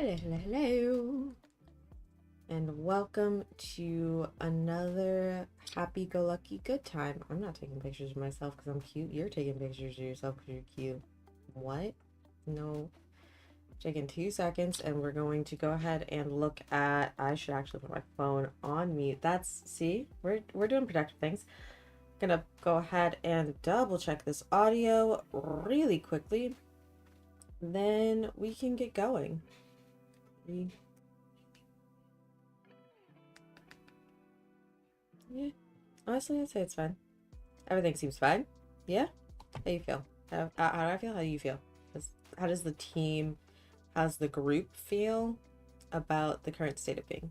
Hello, hello, hello, and welcome to another happy-go-lucky good time. I'm not taking pictures of myself because I'm cute. You're taking pictures of yourself because you're cute. What? No. Taking 2 seconds, and we're going to go ahead and look at. I should actually put my phone on mute. See, we're doing productive things. Gonna go ahead and double check this audio really quickly. Then we can get going. Yeah, honestly, I'd say it's fine. Everything seems fine. Yeah? How you feel? How do I feel? How do you feel? How does the team, how's the group feel about the current state of being?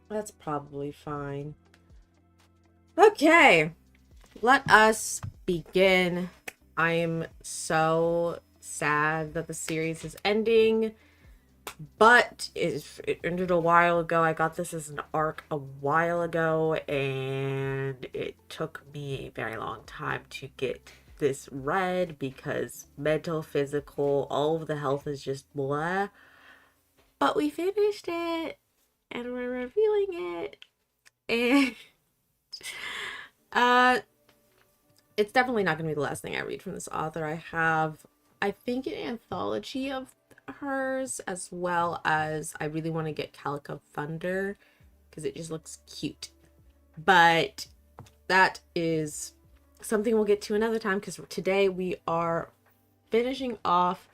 That's probably fine. Okay, let us begin. I am so sad that the series is ending. But it ended a while ago. I got this as an arc a while ago, and it took me a very long time to get this read because mental, physical, all of the health is just blah. But we finished it, and we're reviewing it, and it's definitely not going to be the last thing I read from this author. I have, I think, an anthology of hers, as well as I really want to get Calico Thunder because it just looks cute. But that is something we'll get to another time, because today we are finishing off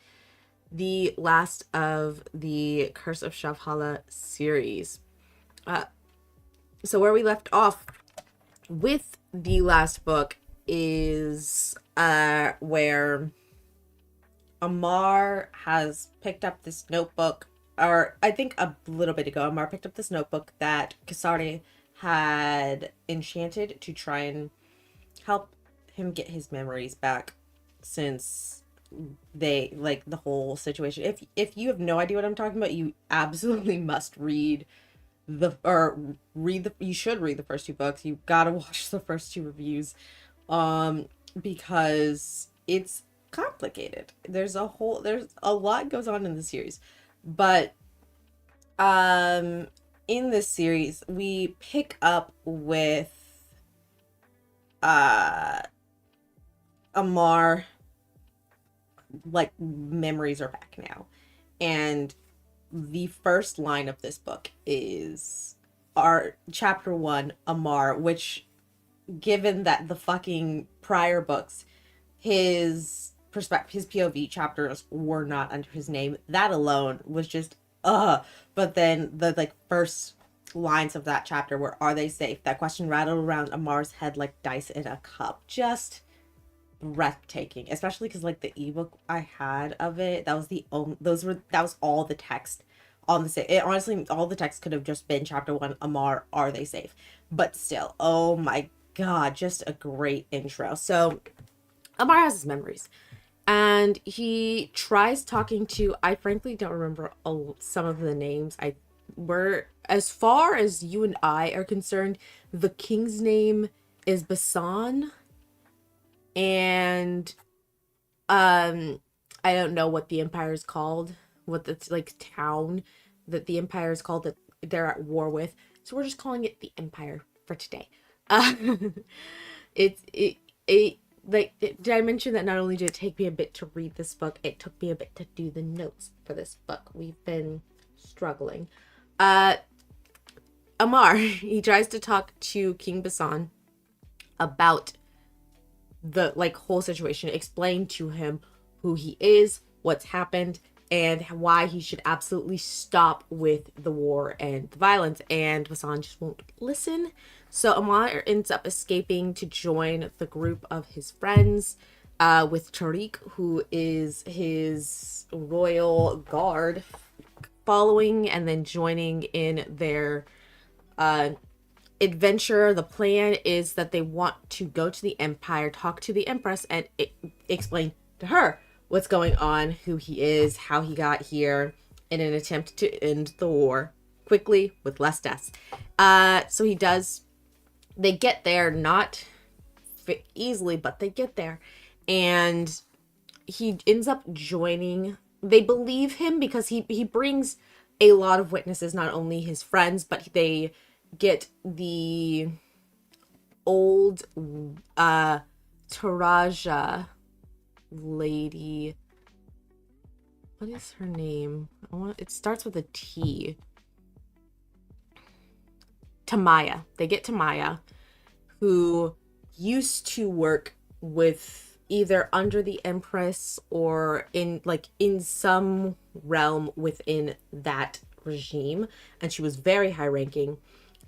the last of the Curse of Shavhalla series. So where we left off with the last book is where Amar has picked up this notebook, or I think a little bit ago, Amar picked up this notebook that Kasari had enchanted to try and help him get his memories back, since they, like, the whole situation. If you have no idea what I'm talking about, you absolutely must you should read the first two books. You gotta watch the first two reviews, because it's complicated. There's a lot goes on in the series, but in this series we pick up with Amar, like, memories are back now, and the first line of this book is our chapter 1, Amar, which, given that the fucking prior books, his POV chapters were not under his name, that alone was just but then the first lines of that chapter were, "Are they safe?" That question rattled around Amar's head like dice in a cup. Just breathtaking, especially because, like, the ebook I had of it, that was all the text on the same. Honestly, all the text could have just been chapter 1, Amar, are they safe? But still, oh my god, just a great intro. So Amar has his memories, and he tries talking to, I frankly don't remember some of the names. As far as you and I are concerned, the king's name is Basan, and I don't know what the empire is called, what the, like, town that the empire is called that they're at war with. So we're just calling it the empire for today. Did I mention that not only did it take me a bit to read this book, it took me a bit to do the notes for this book. We've been struggling. Amar, he tries to talk to King Basan about the, like, whole situation, explain to him who he is, what's happened, and why he should absolutely stop with the war and the violence, and Basan just won't listen. So Amar ends up escaping to join the group of his friends, with Tariq, who is his royal guard, following and then joining in their adventure. The plan is that they want to go to the empire, talk to the empress, and explain to her what's going on, who he is, how he got here, in an attempt to end the war quickly with less deaths. So he does. They get there, not easily, but they get there, and he ends up joining they believe him because he brings a lot of witnesses, not only his friends, but they get the old Taraja lady. What is her name? It starts with a T. Tamaya. They get Tamaya, who used to work with either under the Empress or in some realm within that regime, and she was very high ranking.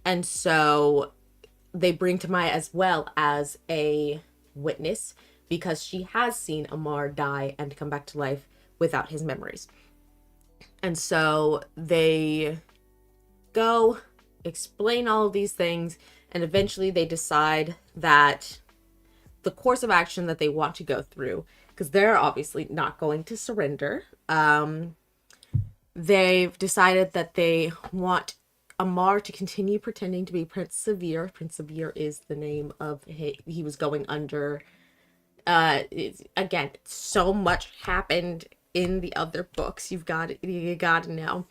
And so they bring Tamaya as well as a witness because she has seen Amar die and come back to life without his memories. And so they go, explain all of these things, and eventually they decide that the course of action that they want to go through, because they're obviously not going to surrender, they've decided that they want Amar to continue pretending to be Prince Severe. Prince Severe is the name of he was going under. Again, so much happened in the other books. You gotta know.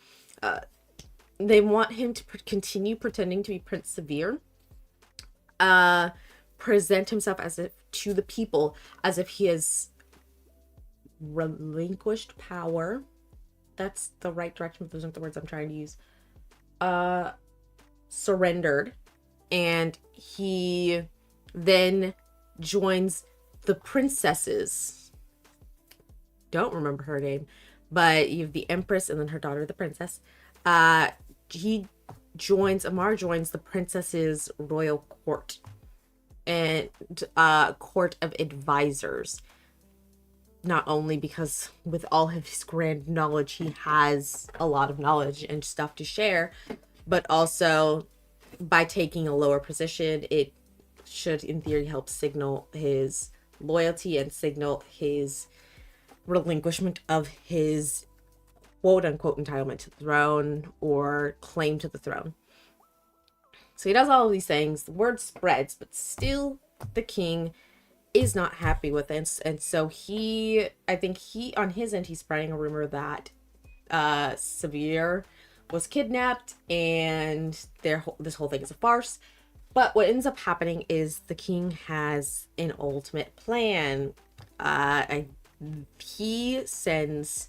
They want him to continue pretending to be Prince Severe. Present himself as if to the people as if he has relinquished power. That's the right direction, but those aren't the words I'm trying to use. Surrendered, and he then joins the princesses. Don't remember her name, but you have the Empress and then her daughter, the princess. Amar joins the princess's royal court and court of advisors. Not only because with all of his grand knowledge, he has a lot of knowledge and stuff to share, but also by taking a lower position, it should in theory help signal his loyalty and signal his relinquishment of his quote unquote entitlement to the throne or claim to the throne. So he does all of these things, the word spreads, but still the king is not happy with it. And so I think on his end, he's spreading a rumor that Severe was kidnapped and this whole thing is a farce. But what ends up happening is the king has an ultimate plan. He sends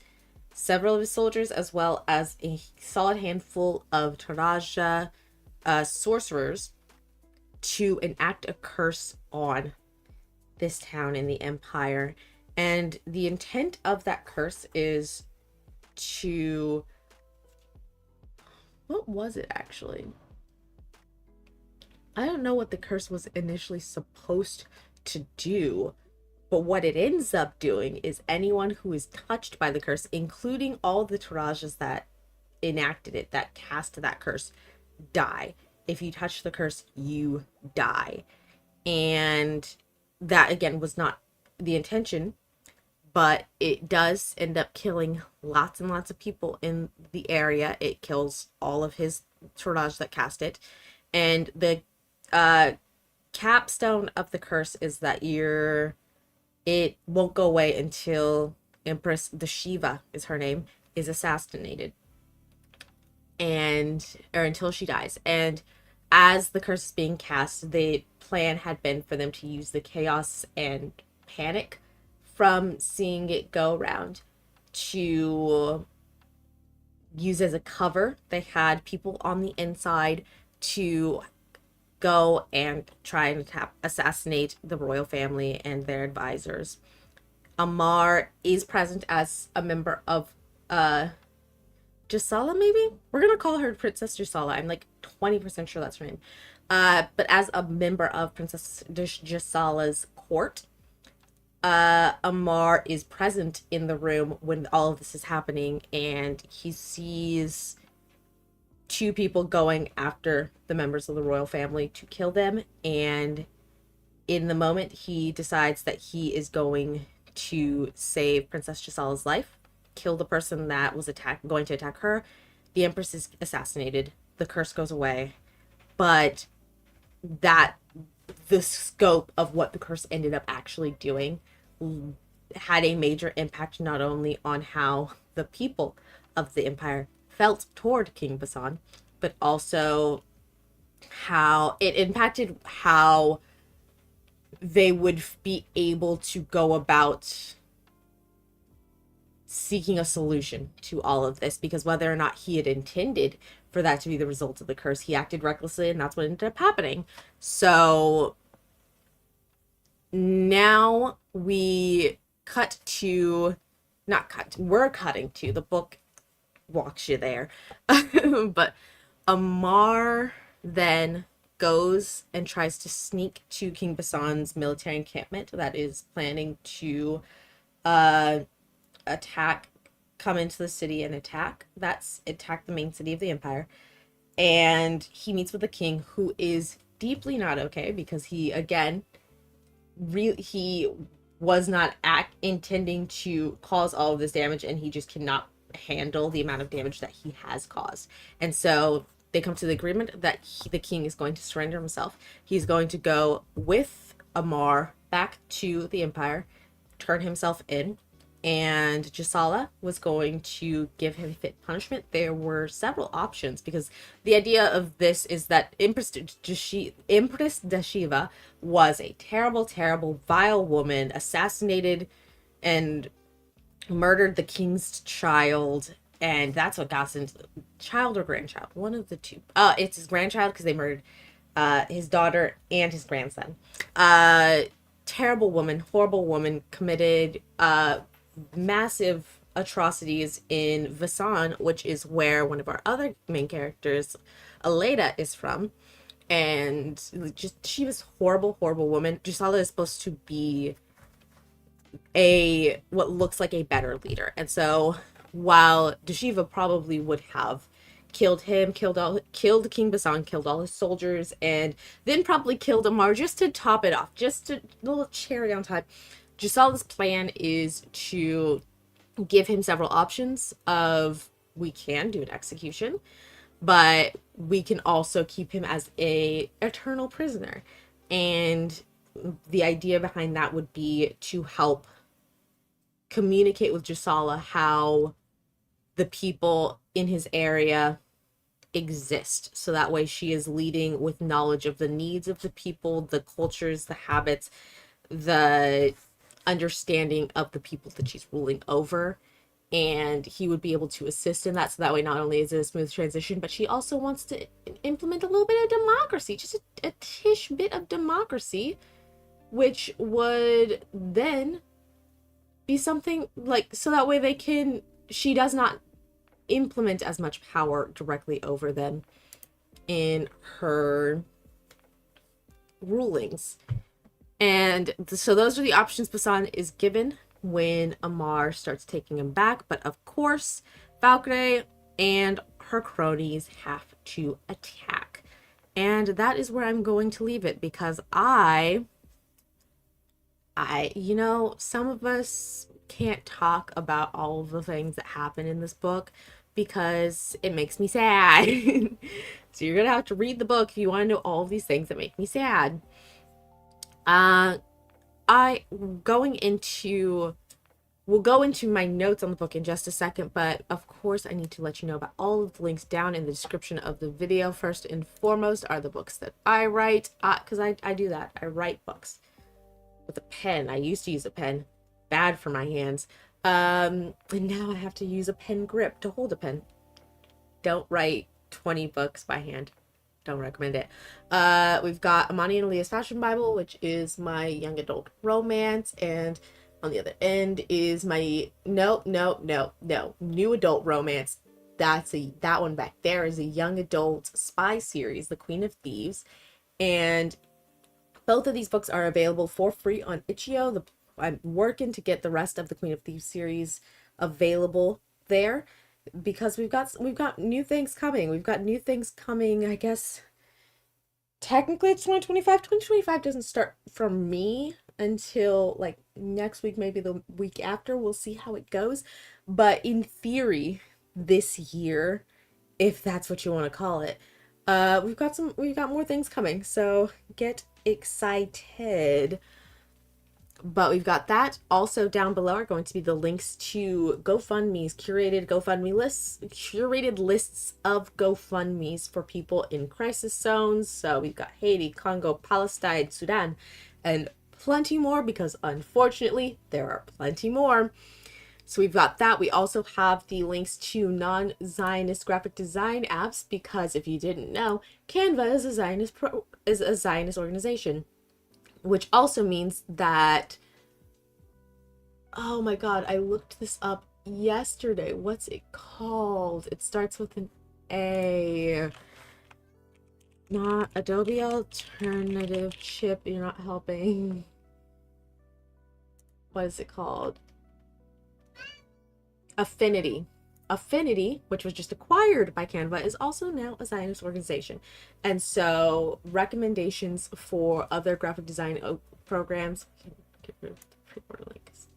several of his soldiers as well as a solid handful of Taraja sorcerers to enact a curse on this town in the empire. And the intent of that curse is to... What was it actually? I don't know what the curse was initially supposed to do, but what it ends up doing is anyone who is touched by the curse, including all the Tarajas that enacted it, that cast that curse, die. If you touch the curse, you die. And that, again, was not the intention, but it does end up killing lots and lots of people in the area. It kills all of his Taraj that cast it. And the capstone of the curse is that it won't go away until Empress, the Shiva is her name, is assassinated. Or until she dies. And as the curse is being cast, the plan had been for them to use the chaos and panic from seeing it go around to use as a cover. They had people on the inside to go and try and assassinate the royal family and their advisors. Amar is present as a member of Gisala, maybe? We're gonna call her Princess Gisala. I'm like 20% sure that's her name. But as a member of Princess Gisala's court, Amar is present in the room when all of this is happening, and he sees two people going after the members of the royal family to kill them, and in the moment he decides that he is going to save Princess Gisala's life, kill the person that was going to attack her. The Empress is assassinated, the curse goes away, but the scope of what the curse ended up actually doing had a major impact not only on how the people of the empire felt toward King Basan, but also how it impacted how they would be able to go about seeking a solution to all of this, because whether or not he had intended for that to be the result of the curse, he acted recklessly, and that's what ended up happening. So now we cut to, not cut, we're cutting to, the book walks you there. But Amar then goes and tries to sneak to King Basan's military encampment that is planning to uh attack, come into the city and attack the main city of the empire. And he meets with the king, who is deeply not okay, because he again he was not intending to cause all of this damage, and he just cannot handle the amount of damage that he has caused. And so they come to the agreement that the king is going to surrender himself. He's going to go with Amar back to the empire, turn himself in, and Gisala was going to give him fit punishment. There were several options, because the idea of this is that Empress Dashiva was a terrible, terrible, vile woman, assassinated and murdered the king's child, and that's what got us into child or grandchild, one of the two. It's his grandchild, because they murdered his daughter and his grandson. Terrible woman, horrible woman, committed massive atrocities in Vasan, which is where one of our other main characters, Aaliyah, is from. And just, she was horrible, horrible woman. Gisala is supposed to be a what looks like a better leader. And so while Dashiva probably would have killed him, killed King Basan, killed all his soldiers, and then probably killed Amar just to top it off, just a little cherry on top, Gisala's plan is to give him several options of, we can do an execution, but we can also keep him as a eternal prisoner. And the idea behind that would be to help communicate with Gisala how the people in his area exist, so that way she is leading with knowledge of the needs of the people, the cultures, the habits, the understanding of the people that she's ruling over, and he would be able to assist in that, so that way not only is it a smooth transition, but she also wants to implement a little bit of democracy, just a tish bit of democracy, which would then be something like, so that way she does not implement as much power directly over them in her rulings. And so those are the options Basan is given when Amar starts taking him back. But of course, Valkyrie and her cronies have to attack. And that is where I'm going to leave it, because some of us can't talk about all of the things that happen in this book because it makes me sad. So you're gonna have to read the book if you want to know all of these things that make me sad. We'll go into my notes on the book in just a second, but of course I need to let you know about all of the links down in the description of the video. First and foremost are the books that I write, because I do that. I write books with a pen. I used to use a pen. Bad for my hands. And now I have to use a pen grip to hold a pen. Don't write 20 books by hand. Don't recommend it. We've got Imani and Aaliyah's Fashion Bible, which is my young adult romance, and on the other end is my new adult romance. That one back there is a young adult spy series, The Queen of Thieves, and both of these books are available for free on Itchio. I'm working to get the rest of the Queen of Thieves series available there, because we've got new things coming. We've got new things coming, I guess. Technically it's 2025. 2025 doesn't start for me until like next week, maybe the week after. We'll see how it goes. But in theory, this year, if that's what you want to call it, we've got more things coming. So get excited. But we've got that. Also down below are going to be the links to GoFundMe's curated lists of GoFundMe's for people in crisis zones. So we've got Haiti, Congo, Palestine, Sudan, and plenty more, because unfortunately there are plenty more. So we've got that. We also have the links to non-Zionist graphic design apps, because if you didn't know, Canva is a Zionist organization, which also means that, oh my god, I looked this up yesterday. What's it called? It starts with an A. Not Adobe Alternative Chip. You're not helping. What is it called? Affinity. Affinity, which was just acquired by Canva, is also now a Zionist organization. And so recommendations for other graphic design programs. Get rid of the links.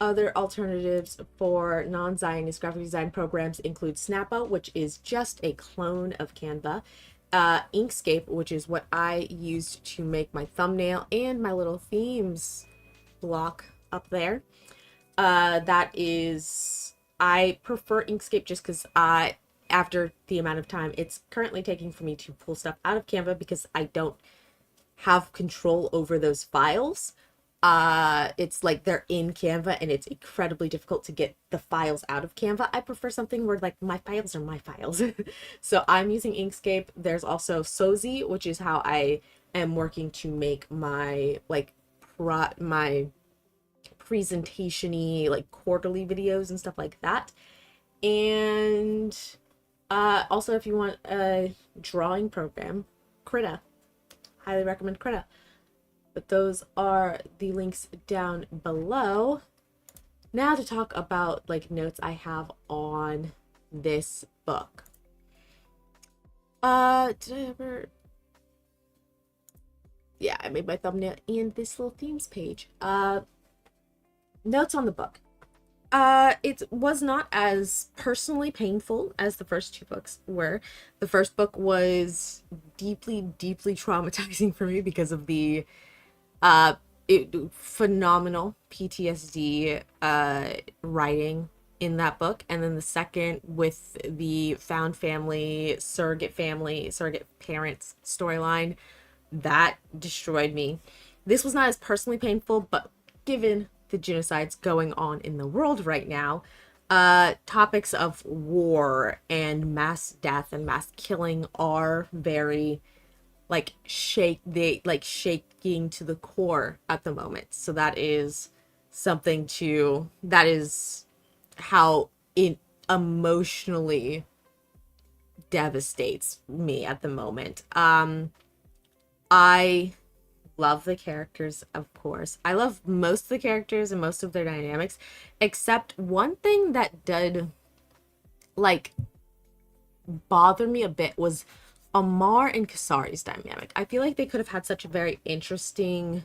Other alternatives for non-Zionist graphic design programs include Snappa, which is just a clone of Canva, Inkscape, which is what I used to make my thumbnail and my little themes block up there. That is, I prefer Inkscape just because after the amount of time it's currently taking for me to pull stuff out of Canva, because I don't have control over those files. It's like they're in Canva and it's incredibly difficult to get the files out of Canva. I prefer something where like my files are my files. So I'm using Inkscape. There's also Sozi, which is how I am working to make my like my presentation-y like quarterly videos and stuff like that. And also, if you want a drawing program, Krita. Highly recommend Krita. But those are the links down below. Now to talk about like notes I have on this book. Did I ever... Yeah, I made my thumbnail and this little themes page. Notes on the book. It was not as personally painful as the first two books were. The first book was deeply, deeply traumatizing for me because of the phenomenal PTSD writing in that book. And then the second, with the found family, surrogate parents storyline, that destroyed me. This was not as personally painful, but given the genocides going on in the world right now, topics of war and mass death and mass killing are very shaking to the core at the moment. So that is how it emotionally devastates me at the moment. I love the characters, of course. I love most of the characters and most of their dynamics, except one thing that did bother me a bit was Amar and Kasari's dynamic. I feel like they could have had such a very interesting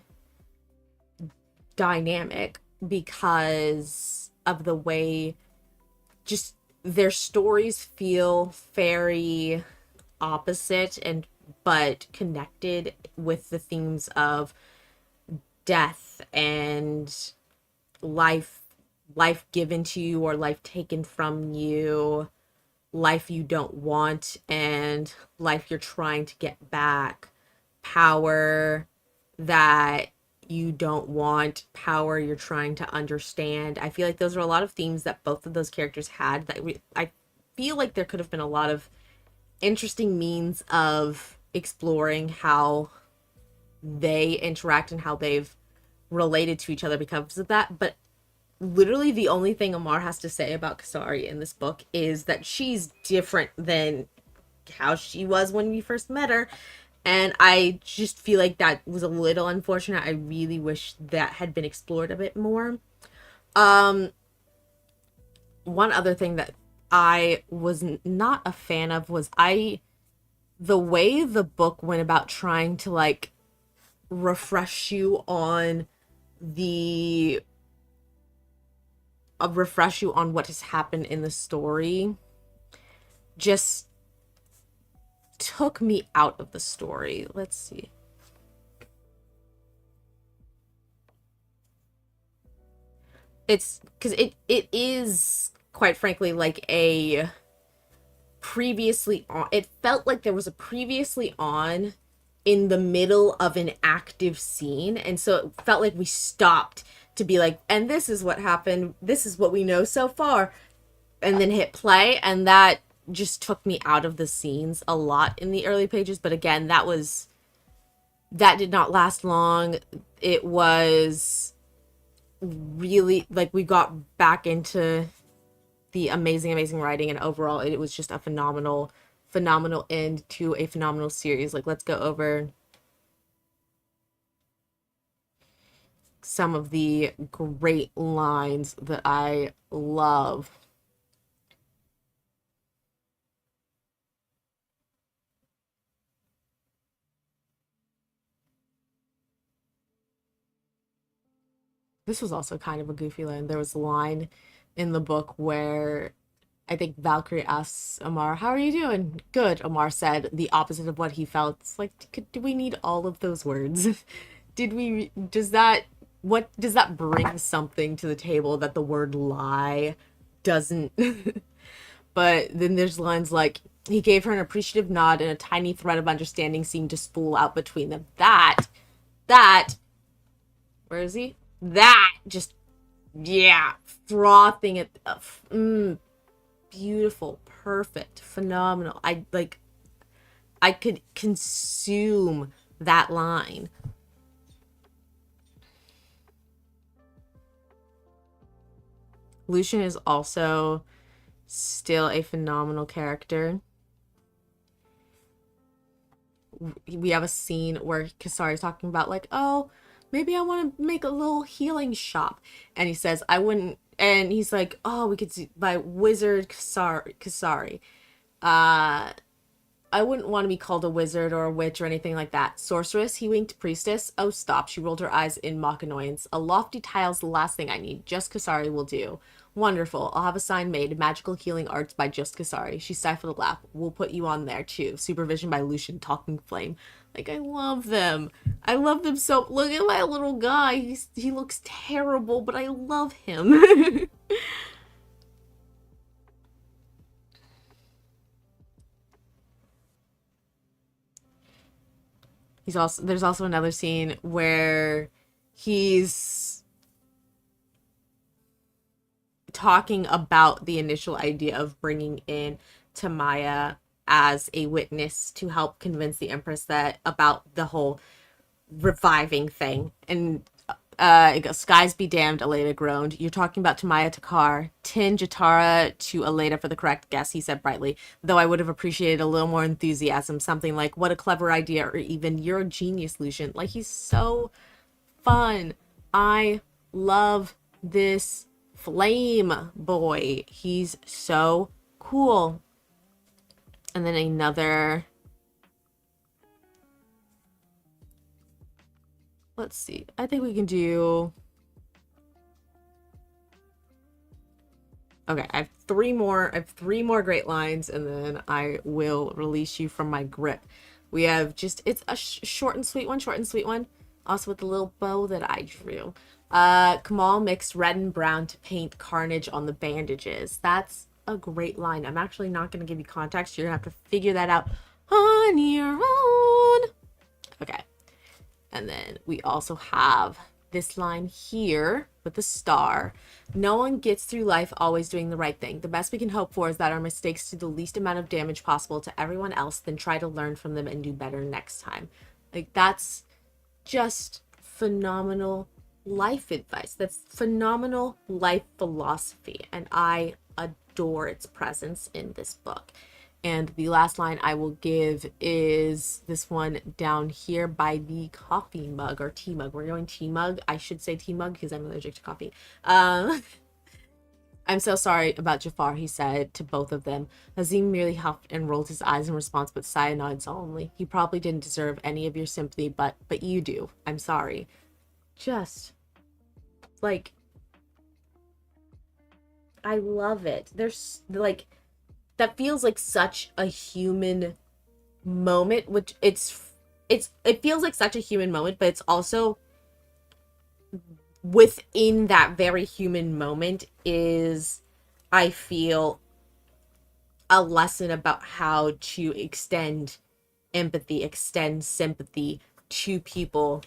dynamic because of the way just their stories feel very opposite but connected with the themes of death and life given to you or life taken from you, life you don't want and life you're trying to get back, power that you don't want, power you're trying to understand. I feel like those are a lot of themes that both of those characters had that I feel like there could have been a lot of interesting means of exploring how they interact and how they've related to each other because of that. But literally the only thing Amar has to say about Kasari in this book is that she's different than how she was when we first met her. And I just feel like that was a little unfortunate. I really wish that had been explored a bit more. One other thing that I was not a fan of was the way the book went about trying to refresh you on what has happened in the story just took me out of the story. Let's see. it's because it is, quite frankly, like a previously on. It felt like there was a previously on in the middle of an active scene, and so it felt like we stopped to be like, and this is what happened, this is what we know so far, and then hit play, and that just took me out of the scenes a lot in the early pages. But again, that did not last long. It was really like we got back into the amazing writing, and overall it was just a phenomenal end to a phenomenal series. Like, let's go over some of the great lines that I love. This was also kind of a goofy line. There was a line in the book where I think Valkyrie asks Amar, "How are you doing?" "Good," Amar said, the opposite of what he felt. It's like, do we need all of those words? What does that bring something to the table that the word lie doesn't? But then there's lines like, he gave her an appreciative nod and a tiny thread of understanding seemed to spool out between them. That, where is he? That just, yeah, frothing at, beautiful, perfect, phenomenal. I could consume that line. Lucian is also still a phenomenal character. We have a scene where Kasari's talking about, like, oh, maybe I want to make a little healing shop. And he says, I wouldn't, and he's like, oh, we could buy Wizard Kasari. I wouldn't want to be called a wizard or a witch or anything like that. Sorceress, he winked. Priestess, oh, stop. She rolled her eyes in mock annoyance. A lofty tile's the last thing I need. Just Kasari will do. Wonderful. I'll have a sign made. Magical Healing Arts by Just Kasari. She stifled a laugh. We'll put you on there, too. Supervision by Lucian, Talking Flame. Like, I love them. I love them so... Look at my little guy. He looks terrible, but I love him. There's also another scene where he's talking about the initial idea of bringing in Tamaya as a witness to help convince the Empress about the whole reviving thing. And it goes, skies be damned, Aleda groaned. You're talking about Tamaya Takar. Tin Jatara to Aleda for the correct guess, he said brightly, though I would have appreciated a little more enthusiasm, something like, what a clever idea, or even, you're a genius, Lucian. Like, he's so fun. I love this flame boy. He's so cool. And then another... Let's see. I think we can do... Okay, I have three more great lines, and then I will release you from my grip. We have just... It's a short and sweet one. Also with the little bow that I drew. Kamal mixed red and brown to paint carnage on the bandages. That's a great line. I'm actually not going to give you context. You're going to have to figure that out on your own. Okay. And then we also have this line here with the star. No one gets through life always doing the right thing. The best we can hope for is that our mistakes do the least amount of damage possible to everyone else, then try to learn from them and do better next time. Like, that's just phenomenal life advice. That's phenomenal life philosophy. And I adore its presence in this book. And the last line I will give is this one down here by the coffee mug or tea mug. We're going tea mug. I should say tea mug because I'm allergic to coffee. I'm so sorry about Jafar, he said to both of them. Azim merely huffed and rolled his eyes in response, but Saya nodded solemnly. He probably didn't deserve any of your sympathy, but you do. I'm sorry. Just, like, I love it. There's, like... That feels like such a human moment, which it feels like such a human moment, but it's also within that very human moment is, I feel, a lesson about how to extend empathy, extend sympathy to people.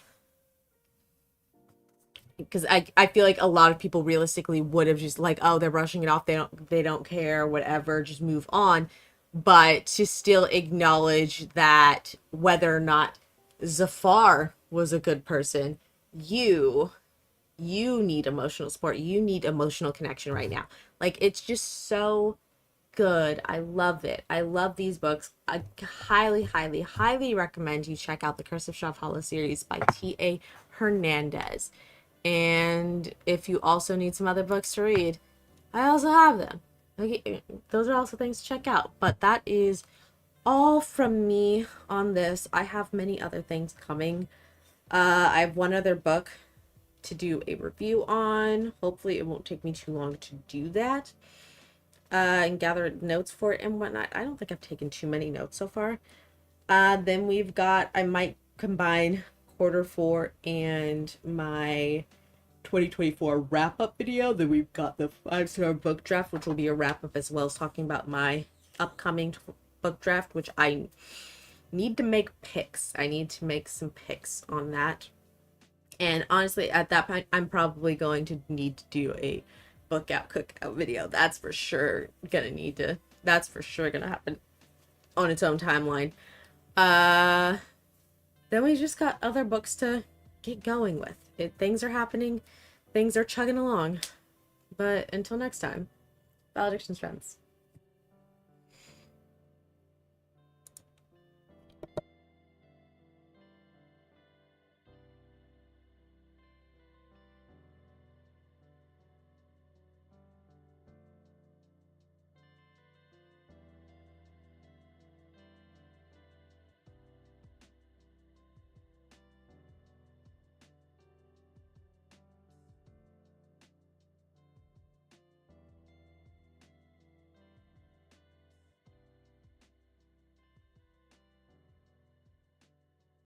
Because I feel like a lot of people realistically would have just like, oh, they're brushing it off, they don't care, whatever, just move on. But to still acknowledge that whether or not Zafar was a good person, you you need emotional support, you need emotional connection right now. Like, it's just so good. I love it. I love these books. I highly, highly, highly recommend you check out the Curse of Shavhalla series by T.A. Hernandez. And if you also need some other books to read, I also have them. Okay, those are also things to check out. But that is all from me on this. I have many other things coming. I have one other book to do a review on. Hopefully it won't take me too long to do that. And gather notes for it and whatnot. I don't think I've taken too many notes so far. Then we've got, I might combine quarter four and my 2024 wrap-up video. Then we've got the 5-star book draft, which will be a wrap-up as well as talking about my upcoming book draft, which I need to make picks. I need to make some picks on that. And honestly, at that point, I'm probably going to need to do a book out cookout video. That's for sure that's for sure gonna happen on its own timeline. Then we just got other books to get going with. Things are happening, things are chugging along. But until next time, valedictions, friends.